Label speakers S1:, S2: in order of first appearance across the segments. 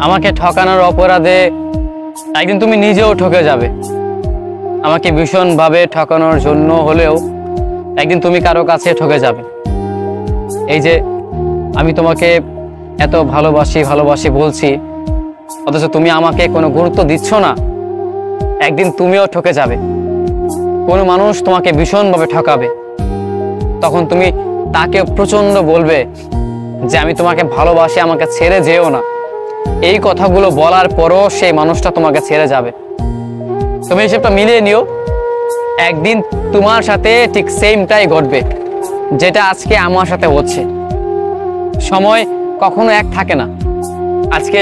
S1: আমাকে ঠকানোর অপরাধে একদিন তুমি নিজেও ঠকে যাবে। আমাকে ভীষণভাবে ঠকানোর জন্য হলেও একদিন তুমি কারো কাছে ঠকে যাবে। এই যে আমি তোমাকে এত ভালোবাসি ভালোবাসি বলছি, অথচ তুমি আমাকে কোনো গুরুত্ব দিচ্ছ না। একদিন তুমিও ঠকে যাবে। কোনো মানুষ তোমাকে ভীষণভাবে ঠকাবে, তখন তুমি তাকে প্রচণ্ড বলবে যে আমি তোমাকে ভালোবাসি, আমাকে ছেড়ে যেও না। এই কথাগুলো বলার পরও সেই মানুষটা তোমাকে ছেড়ে যাবে। তুমি হিসেবটা মিলিয়ে নিও, একদিন তোমার সাথে ঠিক সেমটাই ঘটবে যেটা আজকে আমার সাথে হচ্ছে। সময় কখনো এক থাকে না। আজকে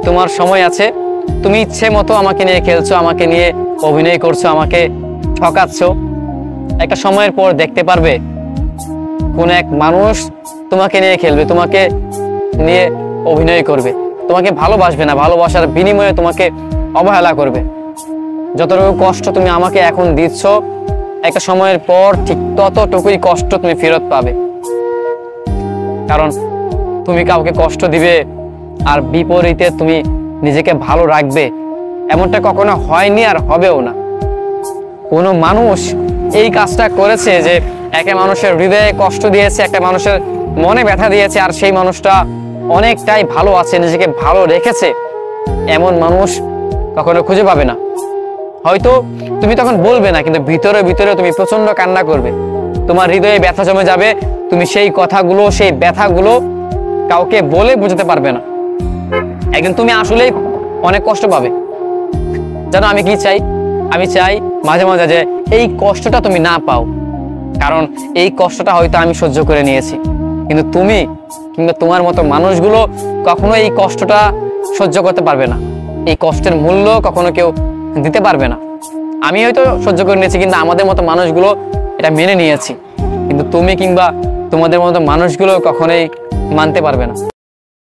S1: তোমার সময় আছে, তুমি ইচ্ছে মতো আমাকে নিয়ে খেলছো, আমাকে নিয়ে অভিনয় করছো, আমাকে ঠকাচ্ছ। একটা সময়ের পর দেখতে পারবে কোন এক মানুষ তোমাকে নিয়ে খেলবে, তোমাকে নিয়ে অভিনয় করবে, তোমাকে ভালোবাসবে না, ভালোবাসার বিনিময়ে তোমাকে অবহেলা করবে। যতটুকু কষ্ট তুমি আমাকে এখন দিচ্ছ, একটা সময়ের পর ঠিক ততটুকুই কষ্ট তুমি ফেরত পাবে। কারণ তুমি কাউকে কষ্ট দিবে আর বিপরীতে তুমি নিজেকে ভালো রাখবে, এমনটা কখনো হয়নি আর হবেও না। কোনো মানুষ এই কাজটা করেছে যে একটা মানুষের হৃদয়ে কষ্ট দিয়েছে, একটা মানুষের মনে ব্যথা দিয়েছে, আর সেই মানুষটা অনেকটাই ভালো আছে, নিজেকে ভালো রেখেছে, এমন মানুষ কখনো খুঁজে পাবে না। হয়তো তুমি তখন বলবে না, কিন্তু ভিতরে ভিতরে তুমি প্রচন্ড কান্না করবে, তোমার হৃদয়ে ব্যথা জমে যাবে। তুমি সেই কথাগুলো, সেই ব্যথাগুলো কাউকে বলে বোঝাতে পারবে না। একদিন তুমি আসলেই অনেক কষ্ট পাবে। জানো আমি কি চাই? আমি চাই মাঝে মাঝে যে এই কষ্টটা তুমি না পাও, কারণ এই কষ্টটা হয়তো আমি সহ্য করে নিয়েছি, কিন্তু তুমি কিংবা তোমার মতো মানুষগুলো কখনো এই কষ্টটা সহ্য করতে পারবে না। এই কষ্টের মূল্য কখনো কেউ দিতে পারবে না। আমি হয়তো সহ্য করে নিয়েছি, কিন্তু আমাদের মতো মানুষগুলো এটা মেনে নিয়েছি, কিন্তু তুমি কিংবা তোমাদের মতো মানুষগুলো কখনোই মানতে পারবে না।